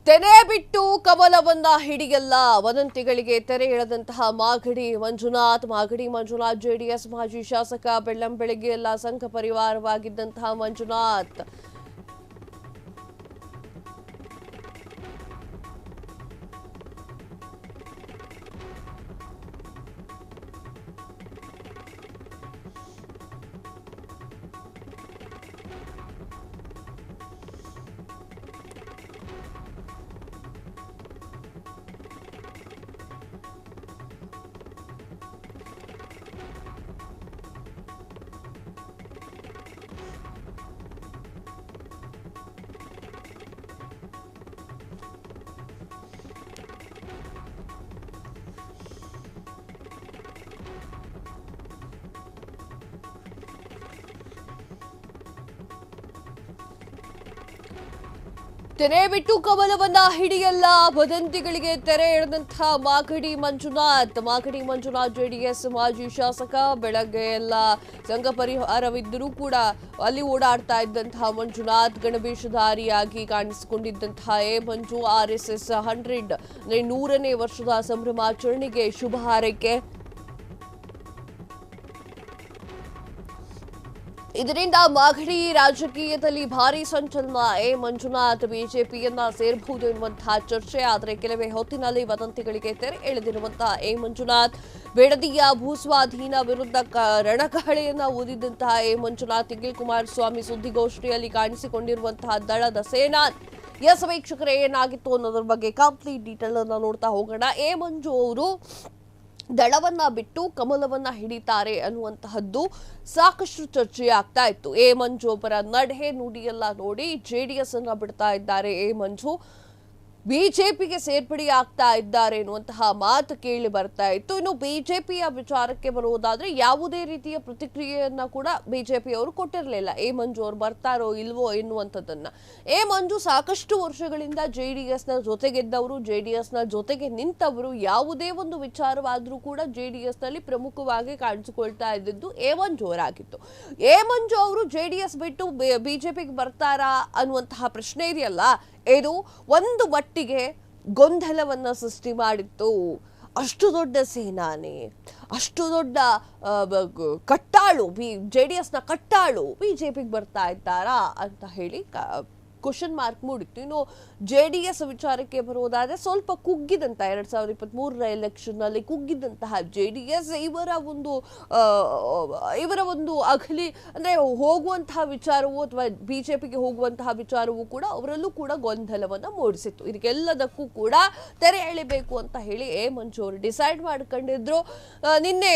ತೆನೆ ಬಿಟ್ಟು ಕಮಲವನ್ನ ಹಿಡಿಯಲ್ಲ ವದಂತಿಗಳಿಗೆ ತೆರೆ ಎಳೆದಂತಹ ಮಾಗಡಿ ಮಂಜುನಾಥ್ ಜೆಡಿಎಸ್ ಮಾಜಿ ಶಾಸಕ ಬೆಳ್ಳಂಬೆಳಗ್ಗೆ ಎಲ್ಲ ಸಂಘ ಪರಿವಾರವಾಗಿದ್ದಂತಹ ಮಂಜುನಾಥ್ ತೆನೆ ಬಿಟ್ಟು ಕಮಲವನ್ನ ಹಿಡಿಯಲ್ಲ ವದಂತಿಗಳಿಗೆ ತೆರೆ ಎಳೆದಂತಹ ಮಾಗಡಿ ಮಂಜುನಾಥ್ ಜೆಡಿಎಸ್ ಮಾಜಿ ಶಾಸಕ ಬೆಳಗ್ಗೆ ಎಲ್ಲ ಸಂಘ ಪರಿವಾರವಿದ್ದರೂ ಕೂಡ ಅಲ್ಲಿ ಓಡಾಡ್ತಾ ಇದ್ದಂತಹ ಮಂಜುನಾಥ್ ಗಣವೇಶಧಾರಿಯಾಗಿ ಕಾಣಿಸಿಕೊಂಡಿದ್ದಂತಹ ಮಂಜು RSS 100 100ನೇ ವರ್ಷದ ಸಂಭ್ರಮಾಚರಣೆಗೆ ಶುಭ ಹಾರೈಕೆ. ಇದರಿಂದ ಮಾಗಡಿ ರಾಜಕೀಯದಲ್ಲಿ ಭಾರಿ ಸಂಚಲನ. ಮಂಜುನಾಥ್ ಬಿಜೆಪಿಯನ್ನ ಸೇರಬಹುದು ಎನ್ನುವಂತಹ ಚರ್ಚೆ. ಆದರೆ ಕೆಲವೇ ಹೊತ್ತಿನಲ್ಲಿ ವದಂತಿಗಳಿಗೆ ತೆರೆ ಎಳೆದಿರುವಂತಹ ಮಂಜುನಾಥ್ ಬೇಡದಿಯ ಭೂಸ್ವಾಧೀನ ವಿರುದ್ಧ ರಣಕಹಳೆಯನ್ನ ಊದಿದಂತಹ ಮಂಜುನಾಥ್ ನಿಖಿಲ್ ಕುಮಾರಸ್ವಾಮಿ ಸುದ್ದಿಗೋಷ್ಠಿಯಲ್ಲಿ ಕಾಣಿಸಿಕೊಂಡಿರುವಂತಹ ದಳದ ಸೇನಾನ್. ಎಸ್ ವೀಕ್ಷಕರೇ, ಏನಾಗಿತ್ತು ಅನ್ನೋದ್ರ ಬಗ್ಗೆ ಕಂಪ್ಲೀಟ್ ಡೀಟೇಲ್ ಅನ್ನ ನೋಡ್ತಾ ಹೋಗೋಣ. ಮಂಜು ಅವರು ದಳವನ್ನ ಬಿಟ್ಟು ಕಮಲವನ್ನ ಹಿಡಿತಾರೆ ಅನ್ನುವಂತಹದ್ದು ಸಾಕಷ್ಟು ಚರ್ಚೆ ಆಗ್ತಾ ಇತ್ತು. ಮಂಜು ಅವರ ನಡೆ ನುಡಿಯೆಲ್ಲ ನೋಡಿ JDS ಅನ್ನ ಬಿಡ್ತಾ ಇದ್ದಾರೆ ಮಂಜು, ಬಿಜೆಪಿಗೆ ಸೇರ್ಪಡೆ ಆಗ್ತಾ ಇದ್ದಾರೆ ಎನ್ನುವಂತಹ ಮಾತು ಕೇಳಿ ಬರ್ತಾ ಇತ್ತು. ಇನ್ನು ಬಿಜೆಪಿಯ ವಿಚಾರಕ್ಕೆ ಬರುವುದಾದ್ರೆ ಯಾವುದೇ ರೀತಿಯ ಪ್ರತಿಕ್ರಿಯೆಯನ್ನ ಕೂಡ ಬಿಜೆಪಿಯವರು ಕೊಟ್ಟಿರಲಿಲ್ಲ. ಮಂಜು ಅವರು ಬರ್ತಾರೋ ಇಲ್ವೋ ಎನ್ನುವಂಥದ್ದನ್ನ. ಮಂಜು ಸಾಕಷ್ಟು ವರ್ಷಗಳಿಂದ JDS ನ ಜೊತೆಗೆದ್ದವರು, JDS ನ ಜೊತೆಗೆ ನಿಂತವರು. ಯಾವುದೇ ಒಂದು ವಿಚಾರವಾದ್ರೂ ಕೂಡ JDS ನಲ್ಲಿ ಪ್ರಮುಖವಾಗಿ ಕಾಣಿಸಿಕೊಳ್ತಾ ಇದ್ದದ್ದು ಮಂಜು ಅವರಾಗಿತ್ತು. ಮಂಜು ಅವರು JDS ಬಿಟ್ಟು ಬಿಜೆಪಿಗೆ ಬರ್ತಾರಾ ಅನ್ನುವಂತಹ ಪ್ರಶ್ನೆ ಇದೆಯಲ್ಲ, ಇದು ಒಂದು ಮಟ್ಟಿಗೆ ಗೊಂದಲವನ್ನ ಸೃಷ್ಟಿ ಮಾಡಿತ್ತು. ಅಷ್ಟು ದೊಡ್ಡ ಸೇನಾನಿ, ಅಷ್ಟು ದೊಡ್ಡ ಕಟ್ಟಾಳು, JDS ನ ಕಟ್ಟಾಳು ಬಿಜೆಪಿಗೆ ಬರ್ತಾ ಇದ್ದಾರಾ ಅಂತ ಹೇಳಿ ಕ್ವಶನ್ ಮಾರ್ಕ್ ಮೂಡಿತ್ತು. ಇನ್ನು JDS ವಿಚಾರಕ್ಕೆ ಬರುವುದಾದ್ರೆ ಸ್ವಲ್ಪ ಕುಗ್ಗಿದಂತ 2023 ಎಲೆಕ್ಷನ್ ನಲ್ಲಿ ಕುಗ್ಗಿದಂತಹ JDS ಇವರ ಒಂದು ಅಗಲಿ ಅಂದ್ರೆ ಹೋಗುವಂತಹ ವಿಚಾರವೂ ಅಥವಾ ಬಿಜೆಪಿಗೆ ಹೋಗುವಂತಹ ವಿಚಾರವೂ ಕೂಡ ಅವರಲ್ಲೂ ಕೂಡ ಗೊಂದಲವನ್ನ ಮೂಡಿಸಿತ್ತು. ಇದಕ್ಕೆಲ್ಲದಕ್ಕೂ ಕೂಡ ತೆರೆ ಎಳಿಬೇಕು ಅಂತ ಹೇಳಿ ಮಂಜು ಅವರು ಡಿಸೈಡ್ ಮಾಡ್ಕೊಂಡಿದ್ರು. ನಿನ್ನೆ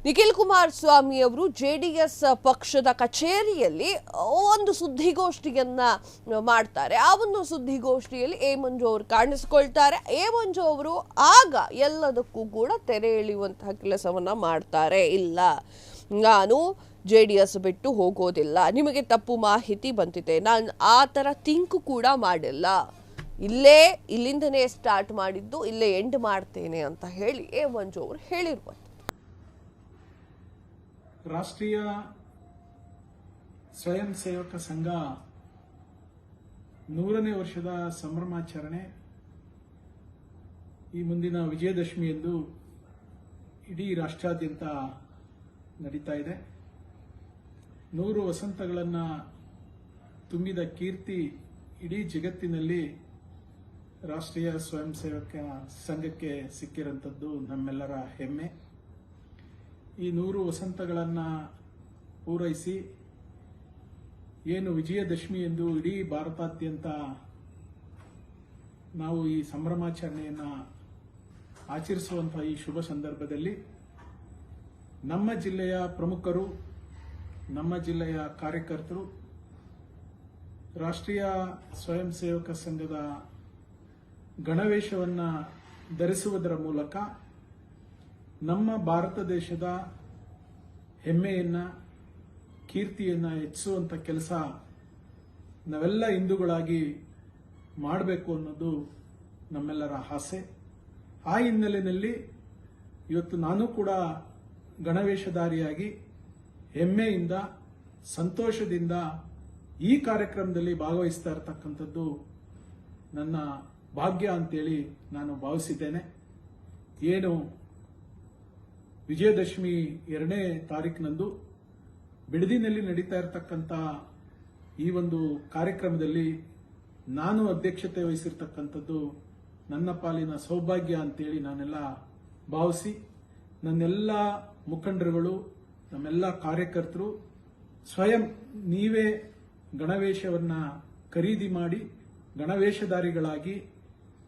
ನಿಖಿಲ್ ಕುಮಾರಸ್ವಾಮಿ ಅವರು JDS ಪಕ್ಷದ ಕಚೇರಿಯಲ್ಲಿ ಒಂದು ಸುದ್ದಿಗೋಷ್ಠಿಯನ್ನ ಮಾಡ್ತಾರೆ. ಆ ಒಂದು ಸುದ್ದಿಗೋಷ್ಠಿಯಲ್ಲಿ ಮಂಜು ಅವರು ಕಾಣಿಸಿಕೊಳ್ತಾರೆ. ಮಂಜು ಅವರು ಆಗ ಎಲ್ಲದಕ್ಕೂ ಕೂಡ ತೆರೆ ಎಳೆಯುವಂತಹ ಕೆಲಸವನ್ನ ಮಾಡ್ತಾರೆ. ಇಲ್ಲ, ನಾನು JDS ಬಿಟ್ಟು ಹೋಗೋದಿಲ್ಲ, ನಿಮಗೆ ತಪ್ಪು ಮಾಹಿತಿ ಬಂದಿದೆ, ನಾನು ಆ ಥರ ಥಿಂಕ್ ಕೂಡ ಮಾಡಿಲ್ಲ, ಇಲ್ಲಿಂದನೇ ಸ್ಟಾರ್ಟ್ ಮಾಡಿದ್ದು, ಇಲ್ಲೇ ಎಂಡ್ ಮಾಡ್ತೇನೆ ಅಂತ ಹೇಳಿ ಮಂಜು ಅವರು ಹೇಳಿರುವಂತ. ರಾಷ್ಟ್ರೀಯ ಸ್ವಯಂ ಸೇವಕ ಸಂಘ 100ನೇ ವರ್ಷದ ಸಂಭ್ರಮಾಚರಣೆ ಈ ಮುಂದಿನ ವಿಜಯದಶಮಿಯಂದು ಇಡೀ ರಾಷ್ಟ್ರಾದ್ಯಂತ ನಡೀತಾ ಇದೆ. 100 ವಸಂತಗಳನ್ನು ತುಂಬಿದ ಕೀರ್ತಿ ಇಡೀ ಜಗತ್ತಿನಲ್ಲಿ ರಾಷ್ಟ್ರೀಯ ಸ್ವಯಂ ಸೇವಕ ಸಂಘಕ್ಕೆ ಸಿಕ್ಕಿರುವಂಥದ್ದು ನಮ್ಮೆಲ್ಲರ ಹೆಮ್ಮೆ. ಈ 100 ವಸಂತಗಳನ್ನು ಪೂರೈಸಿ ಏನು ವಿಜಯದಶಮಿ ಎಂದು ಇಡೀ ಭಾರತಾದ್ಯಂತ ನಾವು ಈ ಸಂಭ್ರಮಾಚರಣೆಯನ್ನು ಆಚರಿಸುವಂತಹ ಈ ಶುಭ ಸಂದರ್ಭದಲ್ಲಿ ನಮ್ಮ ಜಿಲ್ಲೆಯ ಪ್ರಮುಖರು, ನಮ್ಮ ಜಿಲ್ಲೆಯ ಕಾರ್ಯಕರ್ತರು ರಾಷ್ಟ್ರೀಯ ಸ್ವಯಂ ಸೇವಕ ಸಂಘದ ಗಣವೇಶವನ್ನು ಧರಿಸುವುದರ ಮೂಲಕ ನಮ್ಮ ಭಾರತ ದೇಶದ ಹೆಮ್ಮೆಯನ್ನ, ಕೀರ್ತಿಯನ್ನ ಹೆಚ್ಚಿಸುವಂತ ಕೆಲಸ ನಾವೆಲ್ಲ ಹಿಂದೂಗಳಾಗಿ ಮಾಡಬೇಕು ಅನ್ನೋದು ನಮ್ಮೆಲ್ಲರ ಆಸೆ. ಆ ಹಿನ್ನೆಲೆಯಲ್ಲಿ ಇವತ್ತು ನಾನು ಕೂಡ ಗಣವೇಶಧಾರಿಯಾಗಿ ಹೆಮ್ಮೆಯಿಂದ, ಸಂತೋಷದಿಂದ ಈ ಕಾರ್ಯಕ್ರಮದಲ್ಲಿ ಭಾಗವಹಿಸ್ತಾ ಇರತಕ್ಕಂಥದ್ದು ನನ್ನ ಭಾಗ್ಯ ಅಂತೇಳಿ ನಾನು ಭಾವಿಸಿದ್ದೇನೆ. ಏನು ವಿಜಯದಶಮಿ 2ನೇ ತಾರೀಕಿನಂದು ಬಿಡದಿನಲ್ಲಿ ನಡೀತಾ ಇರತಕ್ಕಂಥ ಈ ಒಂದು ಕಾರ್ಯಕ್ರಮದಲ್ಲಿ ನಾನು ಅಧ್ಯಕ್ಷತೆ ವಹಿಸಿರ್ತಕ್ಕಂಥದ್ದು ನನ್ನ ಪಾಲಿನ ಸೌಭಾಗ್ಯ ಅಂತೇಳಿ ನಾನೆಲ್ಲ ಭಾವಿಸಿ, ನನ್ನೆಲ್ಲ ಮುಖಂಡರುಗಳು, ನಮ್ಮೆಲ್ಲ ಕಾರ್ಯಕರ್ತರು ಸ್ವಯಂ ನೀವೇ ಗಣವೇಶವನ್ನ ಖರೀದಿ ಮಾಡಿ ಗಣವೇಶಧಾರಿಗಳಾಗಿ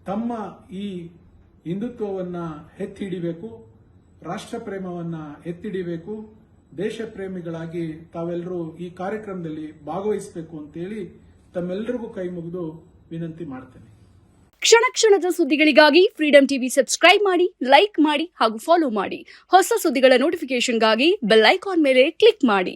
ತಮ್ಮ ಈ ಹಿಂದುತ್ವವನ್ನ ಎತ್ತಿ ಹಿಡಿಬೇಕು, ರಾಷ್ಟ್ರ ಪ್ರೇಮವನ್ನ ಎತ್ತಿಡಿಬೇಕು, ದೇಶ ಪ್ರೇಮಿಗಳಾಗಿ ತಾವೆಲ್ಲರೂ ಈ ಕಾರ್ಯಕ್ರಮದಲ್ಲಿ ಭಾಗವಹಿಸಬೇಕು ಅಂತೇಳಿ ತಮ್ಮೆಲ್ಲರಿಗೂ ಕೈ ಮುಗಿದು ವಿನಂತಿ ಮಾಡ್ತೇನೆ. ಕ್ಷಣ ಕ್ಷಣದ ಸುದ್ದಿಗಳಿಗಾಗಿ ಫ್ರೀಡಂ ಟಿವಿ ಸಬ್ಸ್ಕ್ರೈಬ್ ಮಾಡಿ, ಲೈಕ್ ಮಾಡಿ ಹಾಗೂ ಫಾಲೋ ಮಾಡಿ. ಹೊಸ ಸುದ್ದಿಗಳ ನೋಟಿಫಿಕೇಶನ್ಗಾಗಿ ಬೆಲ್ ಐಕಾನ್ ಮೇಲೆ ಕ್ಲಿಕ್ ಮಾಡಿ.